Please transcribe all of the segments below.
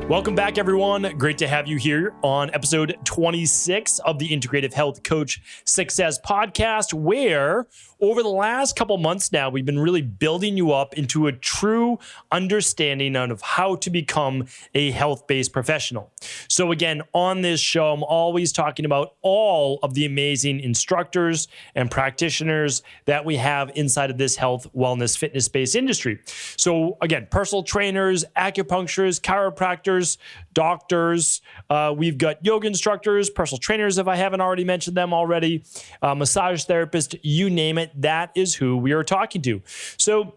Welcome back, everyone. Great to have you here on episode 26 of the Integrative Health Coach Success Podcast, where over the last couple months now, we've been really building you up into a true understanding of how to become a health-based professional. So again, on this show, I'm always talking about all of the amazing instructors and practitioners that we have inside of this health, wellness, fitness-based industry. So again, personal trainers, acupuncturists, chiropractors, doctors, we've got yoga instructors, personal trainers, if I haven't already mentioned them already, massage therapists, you name it, that is who we are talking to. So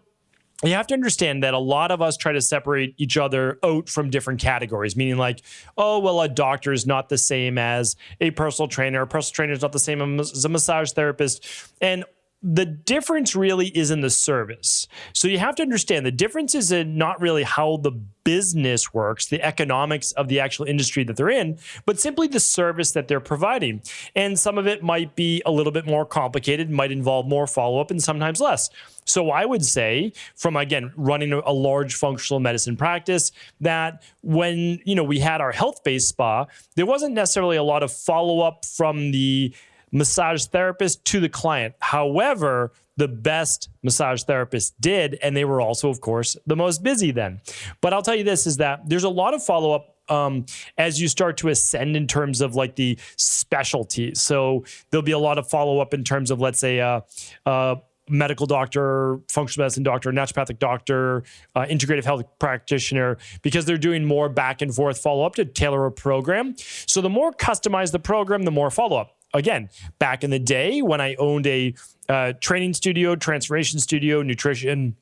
you have to understand that a lot of us try to separate each other out from different categories, meaning like, oh, well, a doctor is not the same as a personal trainer. A personal trainer is not the same as a massage therapist. And the difference really is in the service. So you have to understand the difference is in not really how the business works, the economics of the actual industry that they're in, but simply the service that they're providing. And some of it might be a little bit more complicated, might involve more follow-up and sometimes less. So I would say from, again, running a large functional medicine practice that when, we had our health-based spa, there wasn't necessarily a lot of follow-up from the massage therapist to the client. However, the best massage therapists did, and they were also, of course, the most busy then. But I'll tell you this, is that there's a lot of follow-up as you start to ascend in terms of like the specialties. So there'll be a lot of follow-up in terms of, let's say, medical doctor, functional medicine doctor, naturopathic doctor, integrative health practitioner, because they're doing more back and forth follow-up to tailor a program. So the more customized the program, the more follow-up. Again, back in the day when I owned a training studio, transformation studio, nutrition,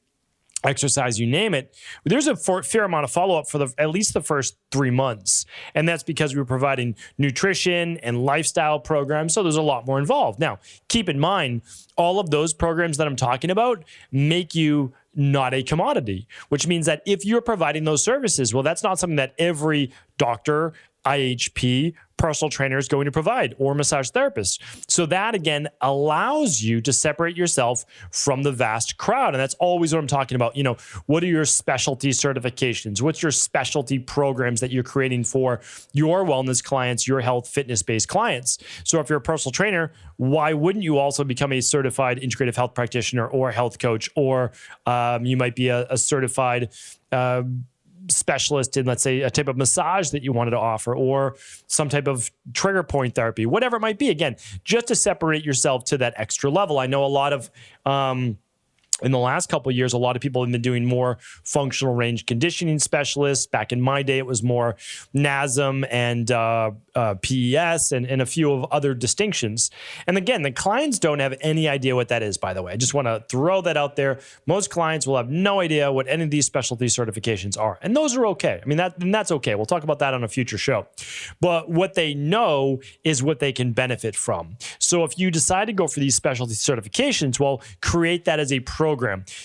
exercise, you name it, there's a fair amount of follow-up for at least the first 3 months. And that's because we were providing nutrition and lifestyle programs. So there's a lot more involved. Now, keep in mind, all of those programs that I'm talking about make you not a commodity, which means that if you're providing those services, well, that's not something that every doctor, IHP, personal trainer is going to provide, or massage therapist. So that, again, allows you to separate yourself from the vast crowd. And that's always what I'm talking about. What are your specialty certifications? What's your specialty programs that you're creating for your wellness clients, your health fitness-based clients? So if you're a personal trainer, why wouldn't you also become a certified integrative health practitioner or health coach? Or you might be a certified specialist in, let's say, a type of massage that you wanted to offer, or some type of trigger point therapy, whatever it might be. Again, just to separate yourself to that extra level. I know a lot of, in the last couple of years, a lot of people have been doing more functional range conditioning specialists. Back in my day, it was more NASM and PES and a few of other distinctions. And again, the clients don't have any idea what that is, by the way. I just want to throw that out there. Most clients will have no idea what any of these specialty certifications are. And those are okay. I mean, that's okay. We'll talk about that on a future show. But what they know is what they can benefit from. So if you decide to go for these specialty certifications, well, create that as a program.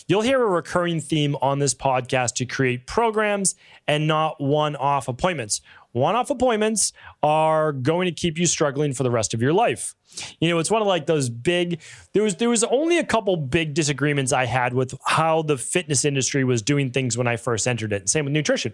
You'll hear a recurring theme on this podcast to create programs and not one-off appointments. One-off appointments are going to keep you struggling for the rest of your life. It's one of like those big, there was only a couple big disagreements I had with how the fitness industry was doing things when I first entered it. Same with nutrition.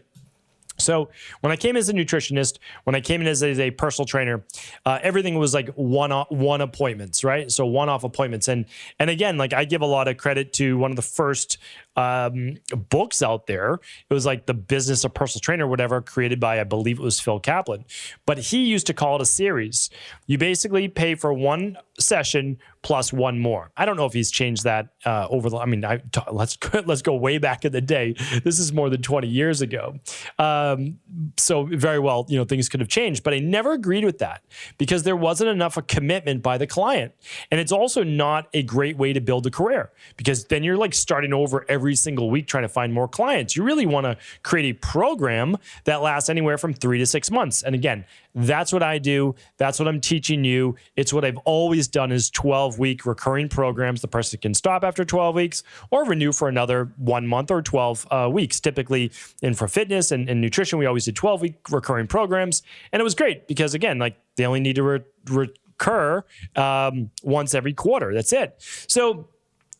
So when I came as a nutritionist, when I came in as a personal trainer, everything was like one appointments, right? So one-off appointments. And again, like I give a lot of credit to one of the first books out there. It was like The Business of Personal Trainer, whatever, created by, I believe it was Phil Kaplan. But he used to call it a series. You basically pay for one session plus one more. I don't know if he's changed that let's go way back in the day. This is more than 20 years ago. So very well, things could have changed, but I never agreed with that because there wasn't enough of commitment by the client. And it's also not a great way to build a career because then you're like starting over every single week trying to find more clients. You really want to create a program that lasts anywhere from 3 to 6 months. And again, that's what I do. That's what I'm teaching you. It's what I've always done is 12-week recurring programs. The person can stop after 12 weeks or renew for another 1 month or 12 weeks. Typically, for fitness and nutrition, we always did 12-week recurring programs. And it was great because, again, like they only need to recur once every quarter. That's it. So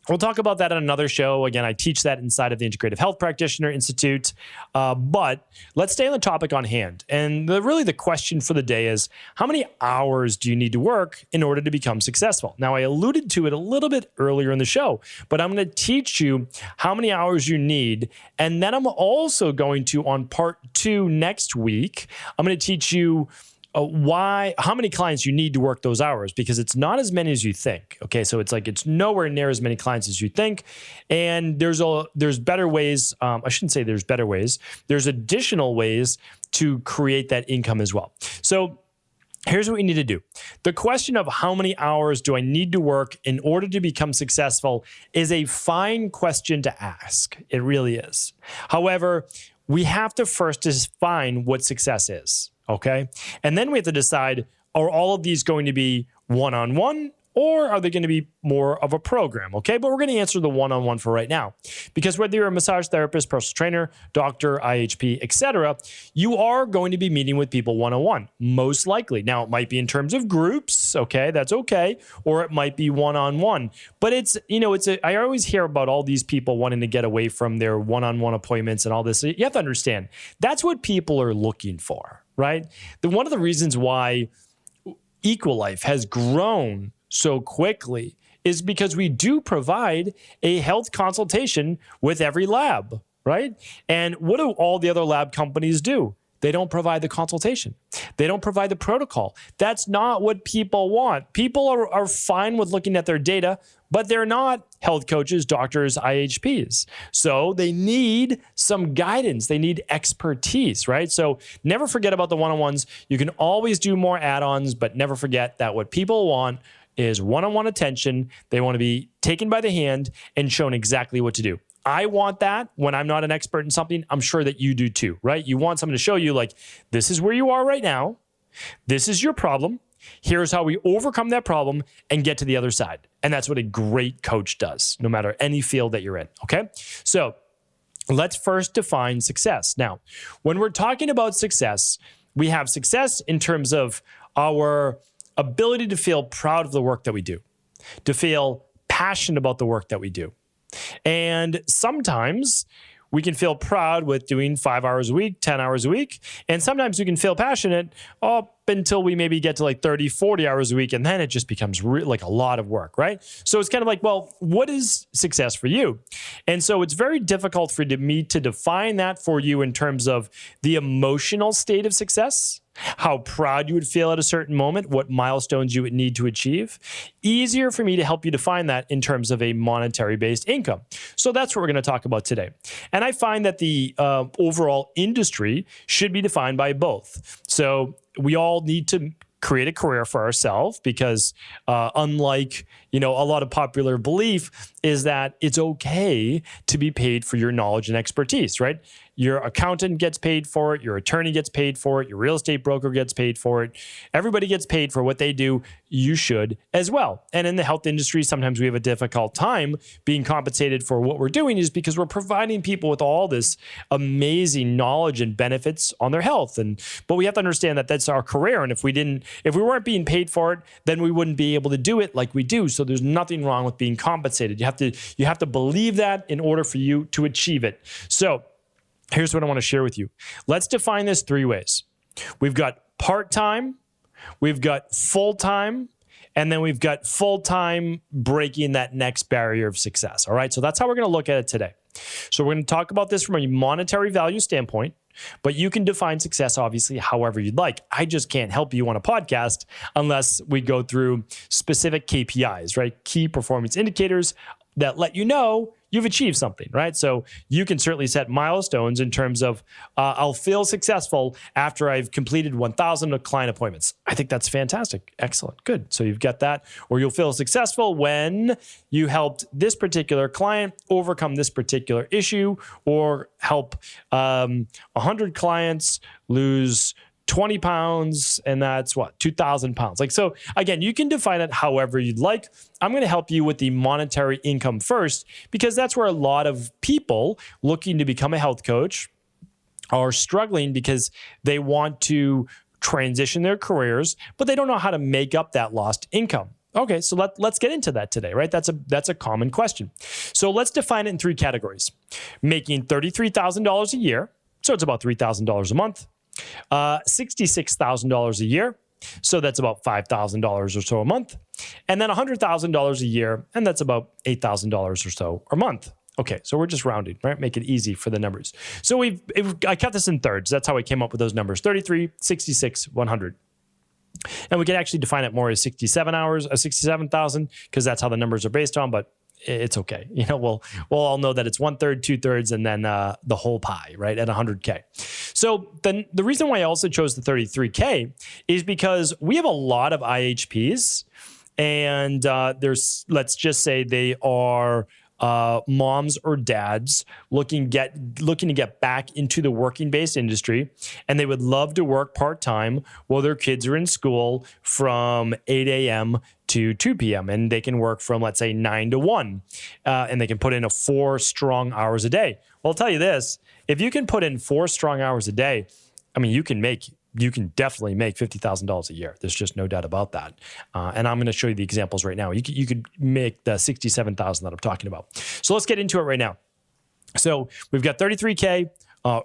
We'll talk about that on another show. Again, I teach that inside of the Integrative Health Practitioner Institute. But let's stay on the topic on hand. And really the question for the day is, how many hours do you need to work in order to become successful? Now, I alluded to it a little bit earlier in the show, but I'm going to teach you how many hours you need. And then I'm also going to, on part 2 next week, I'm going to teach you how many clients you need to work those hours, because it's not as many as you think. Okay, so it's nowhere near as many clients as you think, and there's better ways. I shouldn't say there's better ways. There's additional ways to create that income as well. So here's what we need to do. The question of how many hours do I need to work in order to become successful is a fine question to ask. It really is. However, we have to first define what success is. Okay. And then we have to decide, are all of these going to be one-on-one, or are they going to be more of a program? Okay. But we're going to answer the one-on-one for right now, because whether you're a massage therapist, personal trainer, doctor, IHP, etc., you are going to be meeting with people one-on-one, most likely. Now, it might be in terms of groups. Okay. That's okay. Or it might be one-on-one, but I always hear about all these people wanting to get away from their one-on-one appointments and all this. You have to understand, that's what people are looking for. Right? One of the reasons why Equalife has grown so quickly is because we do provide a health consultation with every lab, right? And what do all the other lab companies do? They don't provide the consultation. They don't provide the protocol. That's not what people want. People are fine with looking at their data, but they're not health coaches, doctors, IHPs. So they need some guidance. They need expertise, right? So never forget about the one-on-ones. You can always do more add-ons, but never forget that what people want is one-on-one attention. They want to be taken by the hand and shown exactly what to do. I want that when I'm not an expert in something. I'm sure that you do too, right? You want someone to show you, like, this is where you are right now. This is your problem. Here's how we overcome that problem and get to the other side. And that's what a great coach does, no matter any field that you're in, okay? So let's first define success. Now, when we're talking about success, we have success in terms of our ability to feel proud of the work that we do, to feel passionate about the work that we do. And sometimes we can feel proud with doing 5 hours a week, 10 hours a week. And sometimes we can feel passionate up until we maybe get to like 30, 40 hours a week. And then it just becomes like a lot of work, right? So it's kind of like, well, what is success for you? And so it's very difficult for me to define that for you in terms of the emotional state of success, how proud you would feel at a certain moment, what milestones you would need to achieve. Easier for me to help you define that in terms of a monetary-based income. So that's what we're going to talk about today. And I find that the overall industry should be defined by both. So we all need to create a career for ourselves, because unlike, a lot of popular belief is that it's okay to be paid for your knowledge and expertise, right? Your accountant gets paid for it. Your attorney gets paid for it. Your real estate broker gets paid for it. Everybody gets paid for what they do. You should as well. And in the health industry, sometimes we have a difficult time being compensated for what we're doing, is because we're providing people with all this amazing knowledge and benefits on their health. But we have to understand that that's our career. And if we weren't being paid for it, then we wouldn't be able to do it like we do. So there's nothing wrong with being compensated. You have to believe that in order for you to achieve it. So here's what I want to share with you. Let's define this 3 ways. We've got part-time, we've got full-time, and then we've got full-time breaking that next barrier of success. All right, so that's how we're going to look at it today. So we're going to talk about this from a monetary value standpoint, but you can define success obviously however you'd like. I just can't help you on a podcast unless we go through specific KPIs, right? Key performance indicators that let you know you've achieved something, right? So you can certainly set milestones in terms of, I'll feel successful after I've completed 1,000 client appointments. I think that's fantastic. Excellent. Good. So you've got that. Or you'll feel successful when you helped this particular client overcome this particular issue, or help 100 clients lose 20 pounds, and that's what, 2,000 pounds. So again, you can define it however you'd like. I'm going to help you with the monetary income first, because that's where a lot of people looking to become a health coach are struggling, because they want to transition their careers, but they don't know how to make up that lost income. Okay, so let's get into that today, right? That's a common question. So let's define it in three categories. Making $33,000 a year, so it's about $3,000 a month. $66,000 a year, so that's about $5,000 or so a month. And then $100,000 a year, and that's about $8,000 or so a month. Okay, so we're just rounding, right? Make it easy for the numbers. So I cut this in thirds. That's how I came up with those numbers: 33, 66, 100. And we can actually define it more as 67,000, because that's how the numbers are based on, but it's okay. We'll all know that it's 1/3, 2/3, and then the whole pie, right, at 100K. So then the reason why I also chose the 33K is because we have a lot of IHPs, and let's just say they are moms or dads looking to get back into the working-based industry, and they would love to work part-time while their kids are in school from 8 a.m. to 2 p.m. And they can work from, let's say, 9 to 1, and they can put in 4 strong hours a day. Well, I'll tell you this: if you can put in 4 strong hours a day, I mean, you can definitely make $50,000 a year. There's just no doubt about that. And I'm going to show you the examples right now. You could make the 67,000 that I'm talking about. So let's get into it right now. So we've got 33K,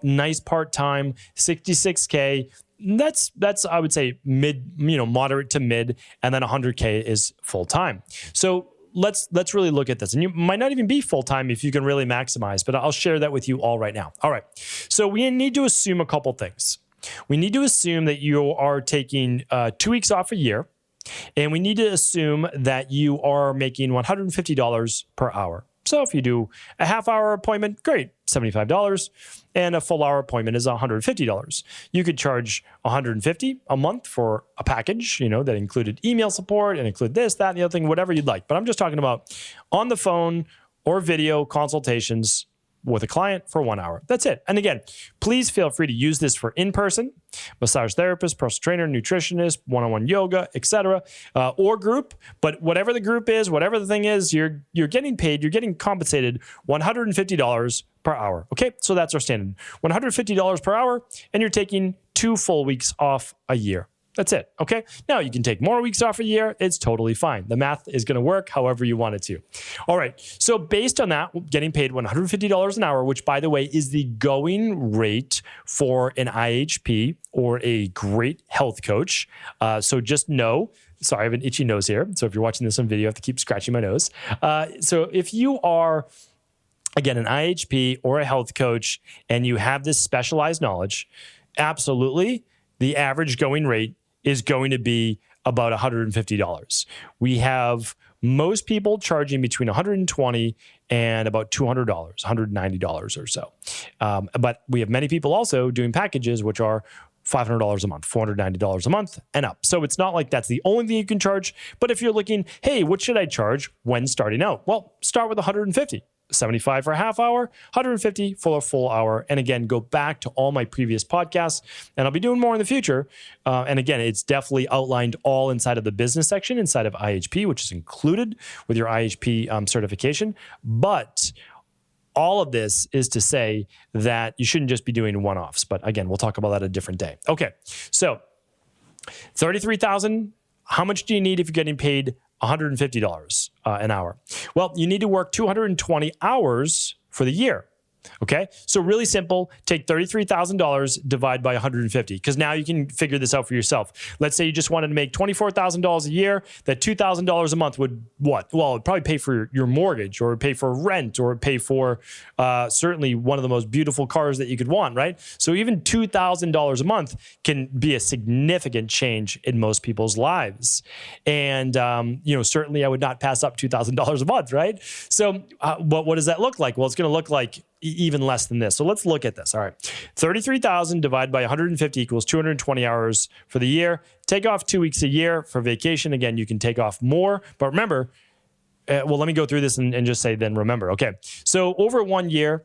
nice part-time, 66K. That's I would say moderate to mid, and then 100K is full-time. So let's really look at this. And you might not even be full-time if you can really maximize, but I'll share that with you all right now. All right. So we need to assume a couple things. We need to assume that you are taking 2 weeks off a year, and we need to assume that you are making $150 per hour. So if you do a half-hour appointment, great, $75, and a full-hour appointment is $150. You could charge $150 a month for a package, that included email support and include this, that, and the other thing, whatever you'd like. But I'm just talking about on the phone or video consultations with a client for 1 hour. That's it. And again, please feel free to use this for in-person, massage therapist, personal trainer, nutritionist, one-on-one yoga, etc., or group. But whatever the group is, whatever the thing is, you're getting paid, you're getting compensated $150 per hour. Okay, so that's our standard. $150 per hour, and you're taking 2 full weeks off a year. That's it. Okay. Now you can take more weeks off a year. It's totally fine. The math is going to work however you want it to. All right. So based on that, getting paid $150 an hour, which by the way is the going rate for an IHP or a great health coach. So just know, sorry, I have an itchy nose here. So if you're watching this on video, I have to keep scratching my nose. So if you are, again, an IHP or a health coach and you have this specialized knowledge, absolutely, the average going rate is going to be about $150. We have most people charging between $120 and about $200, $190 or so. But we have many people also doing packages, which are $500 a month, $490 a month and up. So it's not like that's the only thing you can charge. But if you're looking, hey, what should I charge when starting out? Well, start with $150. 75 for a half hour, 150 for a full hour. And again, go back to all my previous podcasts, and I'll be doing more in the future. And again, it's definitely outlined all inside of the business section, inside of IHP, which is included with your IHP certification. But all of this is to say that you shouldn't just be doing one-offs. But again, we'll talk about that a different day. Okay, so $33,000. How much do you need if you're getting paid $150 an hour? Well, you need to work 220 hours for the year. Okay, so really simple. Take $33,000, divide by 150, because now you can figure this out for yourself. Let's say you just wanted to make $24,000 a year. That $2,000 a month would what? Well, it'd probably pay for your mortgage, or pay for rent, or pay for certainly one of the most beautiful cars that you could want, right? So even $2,000 a month can be a significant change in most people's lives. And certainly I would not pass up $2,000 a month, right? So what does that look like? Well, it's going to look like even less than this. So let's look at this. All right. 33,000 divided by 150 equals 220 hours for the year. Take off 2 weeks a year for vacation. Again, you can take off more, but remember, let me go through this and just say, then remember. Okay. So over 1 year,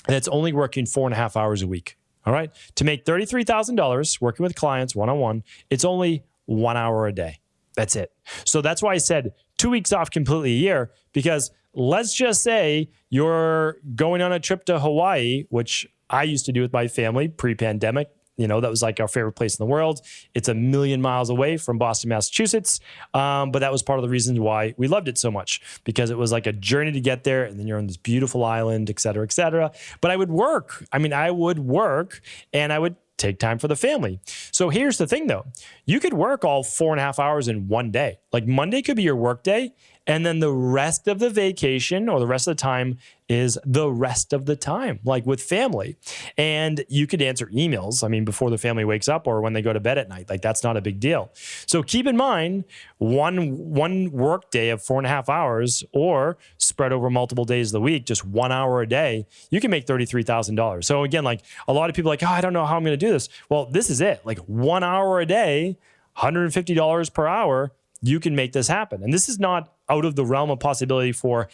that's only working 4.5 hours a week. All right. To make $33,000 working with clients one-on-one, it's only 1 hour a day. That's it. So that's why I said 2 weeks off completely a year, because let's just say you're going on a trip to Hawaii, which I used to do with my family pre-pandemic. That was like our favorite place in the world. It's 1,000,000 miles away from Boston, Massachusetts. But that was part of the reasons why we loved it so much, because it was like a journey to get there. And then you're on this beautiful island, et cetera, et cetera. But I would work. I would work and I would take time for the family. So here's the thing though. You could work all 4.5 hours in one day. Like Monday could be your work day. And then the rest of the vacation or the rest of the time is the rest of the time, like with family. And you could answer emails, before the family wakes up or when they go to bed at night. Like that's not a big deal. So keep in mind, one work day of 4.5 hours or spread over multiple days of the week, just 1 hour a day, you can make $33,000. So again, like a lot of people are like, I don't know how I'm going to do this. Well, this is it. Like 1 hour a day, $150 per hour, you can make this happen. And this is not out of the realm of possibility for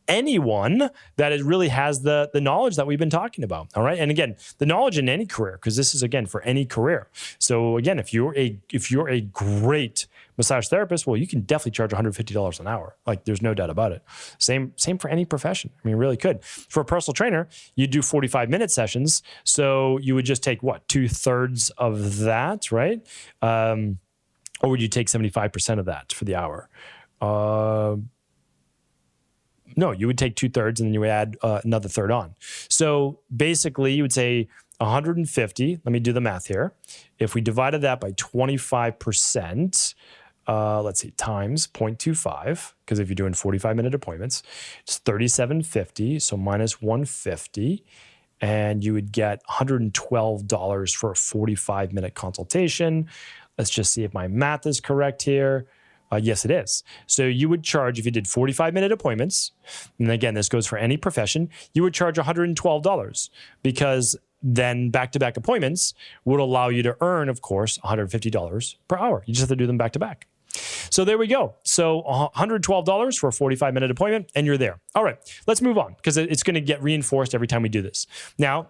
anyone that really has the knowledge that we've been talking about. All right. And again, the knowledge in any career, because this is again for any career. So again, if you're a great massage therapist, well, you can definitely charge $150 an hour. Like there's no doubt about it. Same for any profession. Really could. For a personal trainer, you do 45-minute sessions. So you would just take 2/3 of that, right? Or would you take 75% of that for the hour? No, you would take 2/3 and then you would add another third on. So basically you would say 150, let me do the math here. If we divided that by 25%, let's see, times 0.25, because if you're doing 45-minute appointments, it's $37.50, so minus 150, and you would get $112 for a 45-minute consultation. Let's just see if my math is correct here. Yes, it is. So you would charge, if you did 45-minute appointments, and again, this goes for any profession, you would charge $112 because then back-to-back appointments would allow you to earn, of course, $150 per hour. You just have to do them back-to-back. So there we go. So $112 for a 45-minute appointment, and you're there. All right, let's move on because it's going to get reinforced every time we do this. Now,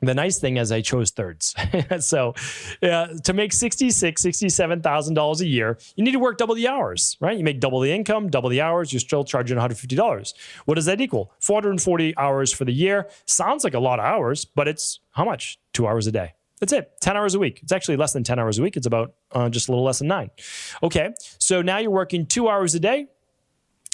the nice thing is I chose thirds. So to make $66,000, $67,000 a year, you need to work double the hours, right? You make double the income, double the hours, you're still charging $150. What does that equal? 440 hours for the year. Sounds like a lot of hours, but it's how much? 2 hours a day. That's it. 10 hours a week. It's actually less than 10 hours a week. It's about just a little less than 9. Okay, so now you're working 2 hours a day.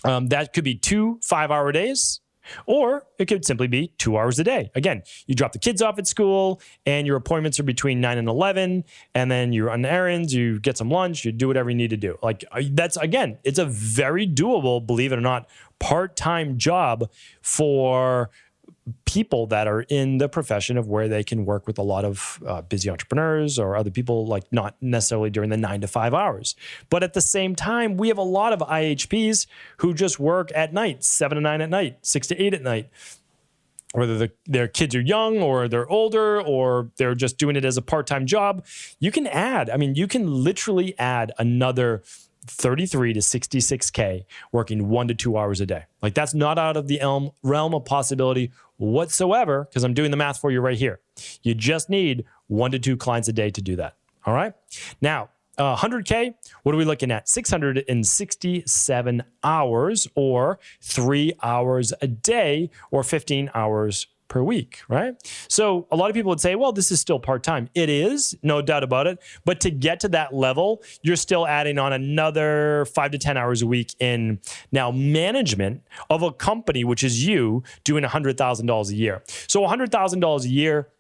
That could be 2 5-hour days. Or it could simply be 2 hours a day. Again, you drop the kids off at school and your appointments are between 9 and 11. And then you run errands, you get some lunch, you do whatever you need to do. Like that's, again, it's a very doable, believe it or not, part-time job for people that are in the profession of where they can work with a lot of busy entrepreneurs or other people, like not necessarily during the 9 to 5 hours. But at the same time, we have a lot of IHPs who just work at night, 7 to 9 at night, 6 to 8 at night. Whether their kids are young or they're older or they're just doing it as a part-time job, you can add, you can literally add another 33 to 66K working 1 to 2 hours a day. Like that's not out of the realm of possibility whatsoever, because I'm doing the math for you right here. You just need 1 to 2 clients a day to do that. All right. Now, 100K, what are we looking at? 667 hours or 3 hours a day or 15 hours per week, right? So a lot of people would say, well, this is still part-time. It is, no doubt about it. But to get to that level, you're still adding on another 5 to 10 hours a week in now management of a company, which is you doing $100,000 a year. So $100,000 a year,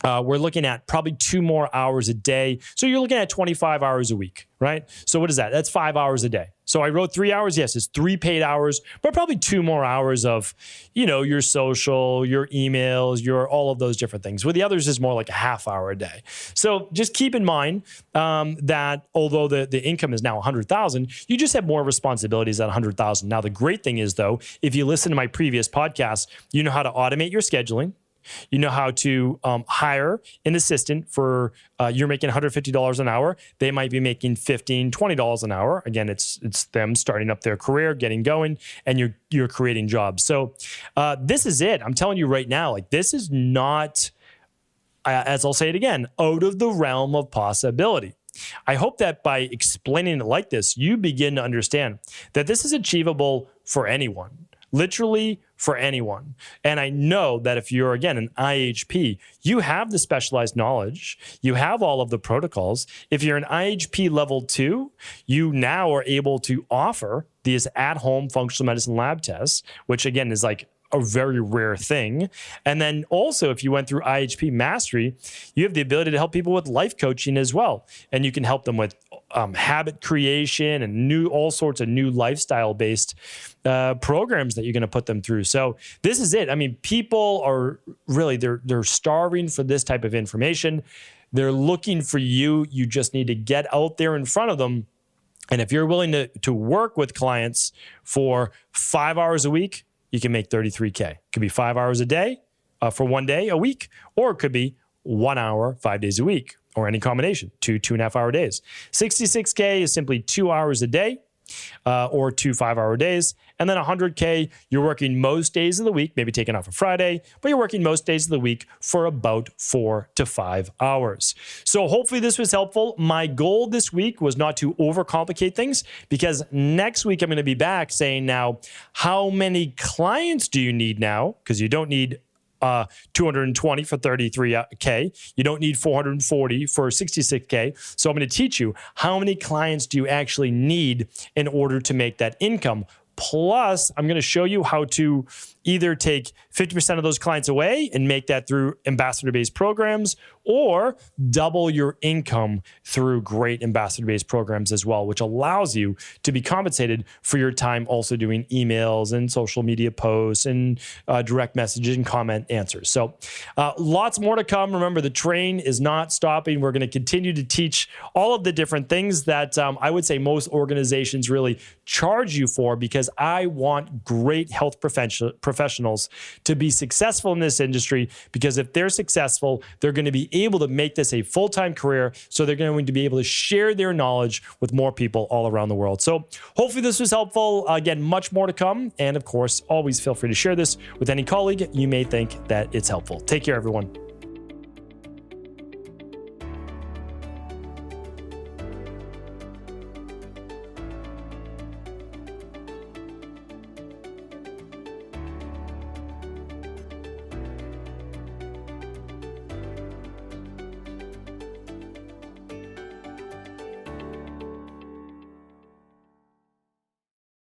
we're looking at probably 2 more hours a day. So you're looking at 25 hours a week, right? So what is that? That's 5 hours a day. So I wrote 3 hours. Yes, it's 3 paid hours, but probably 2 more hours of, your social, your emails, your all of those different things. With the others is more like a half hour a day. So just keep in mind that although the income is now $100,000, you just have more responsibilities at $100,000. Now, the great thing is though, if you listen to my previous podcast, you know how to automate your scheduling. You know how to hire an assistant for, you're making $150 an hour. They might be making $15, $20 an hour. Again, it's them starting up their career, getting going, and you're creating jobs. So this is it. I'm telling you right now, like this is not, as I'll say it again, out of the realm of possibility. I hope that by explaining it like this, you begin to understand that this is achievable for anyone. literally for anyone. And I know that if you're, again, an IHP, you have the specialized knowledge, you have all of the protocols. If you're an IHP level 2, you now are able to offer these at-home functional medicine lab tests, which again is like a very rare thing. And then also, if you went through IHP Mastery, you have the ability to help people with life coaching as well. And you can help them with habit creation and all sorts of new lifestyle-based programs that you're going to put them through. So this is it. I mean, people are really, they're starving for this type of information. They're looking for you. You just need to get out there in front of them. And if you're willing to work with clients for 5 hours a week, you can make $33K. It could be 5 hours a day for 1 day a week, or it could be 1 hour, 5 days a week, or any combination, 2.5 hour days. $66K is simply 2 hours a day or 2 5-hour days. And then $100K, you're working most days of the week, maybe taking off a Friday, but you're working most days of the week for about 4 to 5 hours. So hopefully this was helpful. My goal this week was not to overcomplicate things, because next week I'm going to be back saying, now, how many clients do you need now? Because you don't need 220 for 33K. You don't need 440 for 66K. So I'm going to teach you, how many clients do you actually need in order to make that income? Plus, I'm going to show you how to either take 50% of those clients away and make that through ambassador-based programs, or double your income through great ambassador-based programs as well, which allows you to be compensated for your time also doing emails and social media posts and direct messages and comment answers. So lots more to come. Remember, the train is not stopping. We're going to continue to teach all of the different things that I would say most organizations really charge you for, because I want great health professionals to be successful in this industry, because if they're successful, they're going to be able to make this a full-time career. So they're going to be able to share their knowledge with more people all around the world. So hopefully this was helpful. Again, much more to come. And of course, always feel free to share this with any colleague you may think that it's helpful. Take care, everyone.